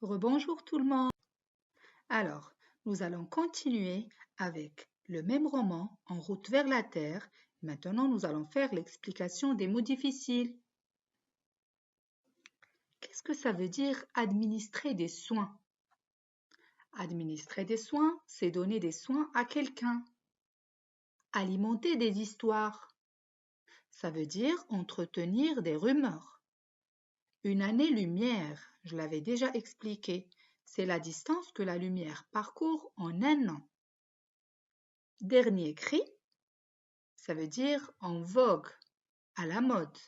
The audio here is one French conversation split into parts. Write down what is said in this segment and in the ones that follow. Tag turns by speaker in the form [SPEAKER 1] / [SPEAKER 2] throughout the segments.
[SPEAKER 1] Rebonjour tout le monde. Alors, nous allons continuer avec le même roman, En route vers la Terre. Maintenant, nous allons faire l'explication des mots difficiles. Qu'est-ce que ça veut dire administrer des soins? Administrer des soins, c'est donner des soins à quelqu'un. Alimenter des histoires, ça veut dire entretenir des rumeurs. Une année-lumière, je l'avais déjà expliqué, c'est la distance que la lumière parcourt en un an. Dernier cri, ça veut dire en vogue, à la mode.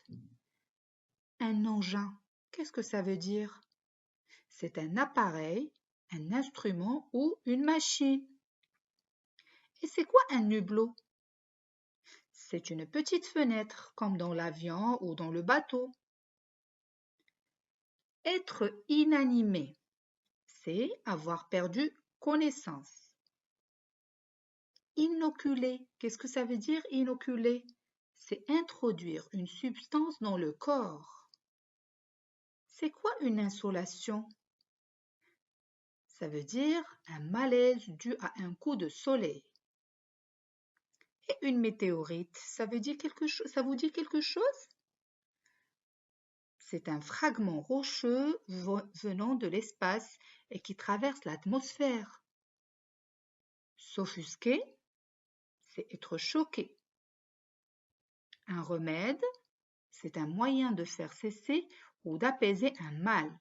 [SPEAKER 1] Un engin, qu'est-ce que ça veut dire? C'est un appareil, un instrument ou une machine. Et c'est quoi un hublot? C'est une petite fenêtre, comme dans l'avion ou dans le bateau. Être inanimé, c'est avoir perdu connaissance. Inoculer, qu'est-ce que ça veut dire inoculer? C'est introduire une substance dans le corps. C'est quoi une insolation? Ça veut dire un malaise dû à un coup de soleil. Et une météorite, ça vous dit quelque chose? C'est un fragment rocheux venant de l'espace et qui traverse l'atmosphère. S'offusquer, c'est être choqué. Un remède, c'est un moyen de faire cesser ou d'apaiser un mal.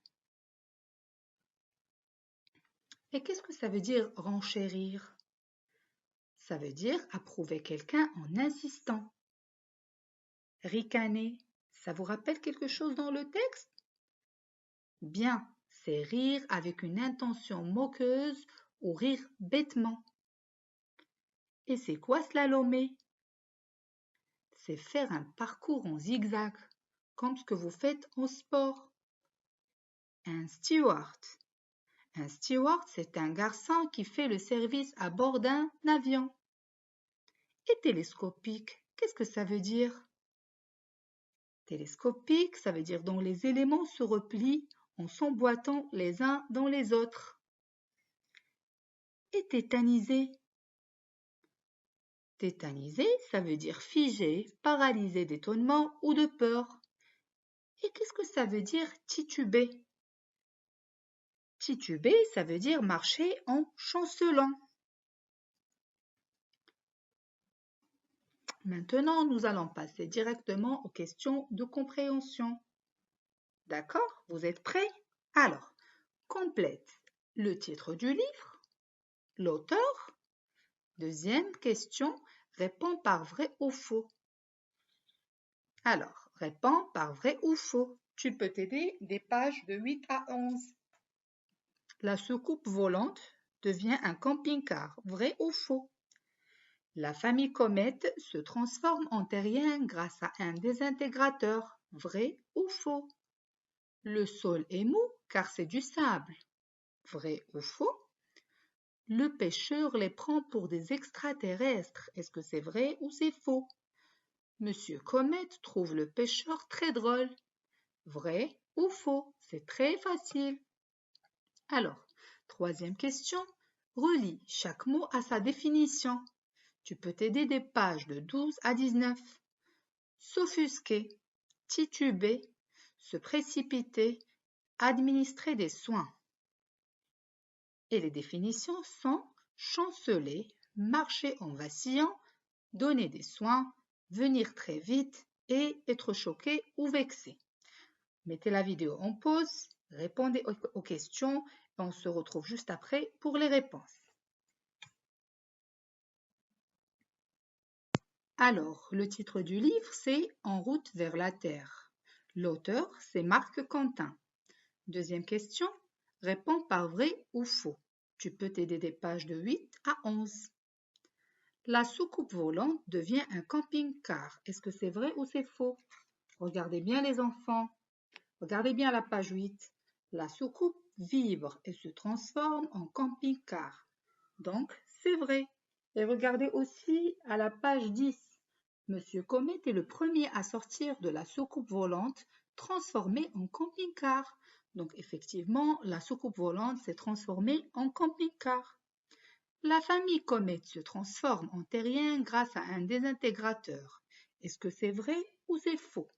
[SPEAKER 1] Et qu'est-ce que ça veut dire renchérir? Ça veut dire approuver quelqu'un en insistant. Ricaner, ça vous rappelle quelque chose dans le texte? Bien, c'est rire avec une intention moqueuse ou rire bêtement. Et c'est quoi slalomer? C'est faire un parcours en zigzag, comme ce que vous faites en sport. Un steward. Un steward, c'est un garçon qui fait le service à bord d'un avion. Et télescopique, qu'est-ce que ça veut dire? Télescopique, ça veut dire dont les éléments se replient en s'emboîtant les uns dans les autres. Et tétanisé. Tétanisé, ça veut dire figé, paralysé d'étonnement ou de peur. Et qu'est-ce que ça veut dire tituber? Tituber, ça veut dire marcher en chancelant. Maintenant, nous allons passer directement aux questions de compréhension. D'accord? Vous êtes prêts? Alors, complète le titre du livre, l'auteur. Deuxième question, réponds par vrai ou faux. Alors, réponds par vrai ou faux. Tu peux t'aider des pages de 8 à 11. La soucoupe volante devient un camping-car, vrai ou faux? La famille Comète se transforme en terrien grâce à un désintégrateur, vrai ou faux? Le sol est mou car c'est du sable, vrai ou faux? Le pêcheur les prend pour des extraterrestres, est-ce que c'est vrai ou c'est faux? Monsieur Comète trouve le pêcheur très drôle, vrai ou faux? C'est très facile. Alors, troisième question, relis chaque mot à sa définition. Tu peux t'aider des pages de 12 à 19. S'offusquer, tituber, se précipiter, administrer des soins. Et les définitions sont chanceler, marcher en vacillant, donner des soins, venir très vite et être choqué ou vexé. Mettez la vidéo en pause, répondez aux questions et on se retrouve juste après pour les réponses. Alors, le titre du livre, c'est En route vers la Terre. L'auteur, c'est Marc Quentin. Deuxième question, réponds par vrai ou faux. Tu peux t'aider des pages de 8 à 11. La soucoupe volante devient un camping-car. Est-ce que c'est vrai ou c'est faux? Regardez bien les enfants. Regardez bien la page 8. La soucoupe vibre et se transforme en camping-car. Donc, c'est vrai. Et regardez aussi à la page 10. Monsieur Comète est le premier à sortir de la soucoupe volante transformée en camping-car. Donc effectivement, la soucoupe volante s'est transformée en camping-car. La famille Comet se transforme en terrien grâce à un désintégrateur. Est-ce que c'est vrai ou c'est faux?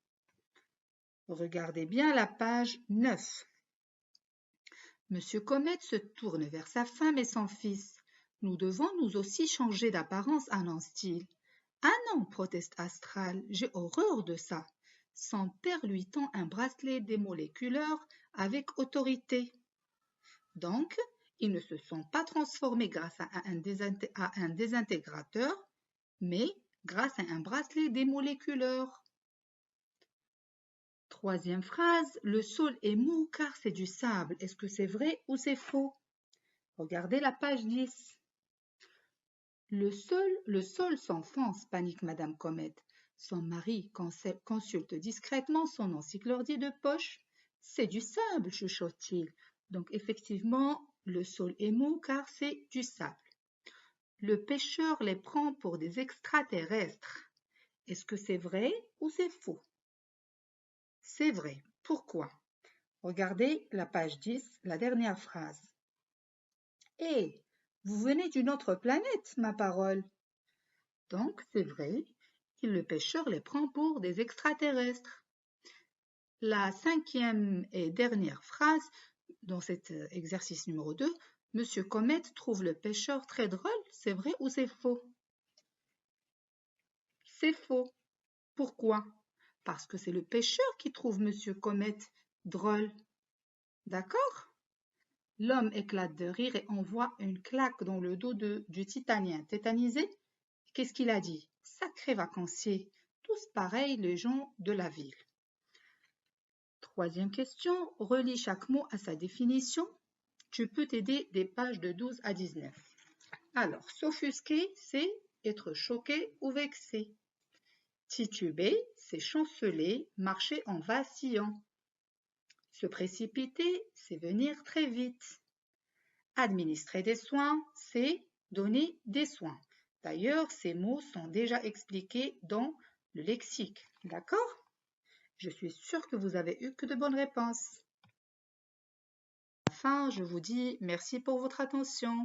[SPEAKER 1] Regardez bien la page 9. Monsieur Comet se tourne vers sa femme et son fils. Nous devons nous aussi changer d'apparence, annonce-t-il. Ah non, proteste Astral, j'ai horreur de ça. Son père lui tend un bracelet démoléculaire avec autorité. Donc, ils ne se sont pas transformés grâce à un désintégrateur, mais grâce à un bracelet démoléculaire. Troisième phrase, le sol est mou car c'est du sable. Est-ce que c'est vrai ou c'est faux? Regardez la page 10. Le sol s'enfonce, panique Madame Comet. Son mari consulte discrètement son encyclopédie de poche. C'est du sable, chuchote-t-il. Donc effectivement, le sol est mou car c'est du sable. Le pêcheur les prend pour des extraterrestres. Est-ce que c'est vrai ou c'est faux? C'est vrai. Pourquoi? Regardez la page 10, la dernière phrase. Hé, vous venez d'une autre planète, ma parole. Donc, c'est vrai que le pêcheur les prend pour des extraterrestres. La cinquième et dernière phrase dans cet exercice numéro 2, Monsieur Comet trouve le pêcheur très drôle, c'est vrai ou c'est faux? C'est faux. Pourquoi? Parce que c'est le pêcheur qui trouve Monsieur Comet drôle. D'accord? L'homme éclate de rire et envoie une claque dans le dos du titanien tétanisé. Qu'est-ce qu'il a dit? Sacré vacancier, tous pareils les gens de la ville. Troisième question, relis chaque mot à sa définition. Tu peux t'aider des pages de 12 à 19. Alors, s'offusquer, c'est être choqué ou vexé. Tituber, c'est chanceler, marcher en vacillant. Se précipiter, c'est venir très vite. Administrer des soins, c'est donner des soins. D'ailleurs, ces mots sont déjà expliqués dans le lexique. D'accord? Je suis sûre que vous avez eu que de bonnes réponses. Enfin, je vous dis merci pour votre attention.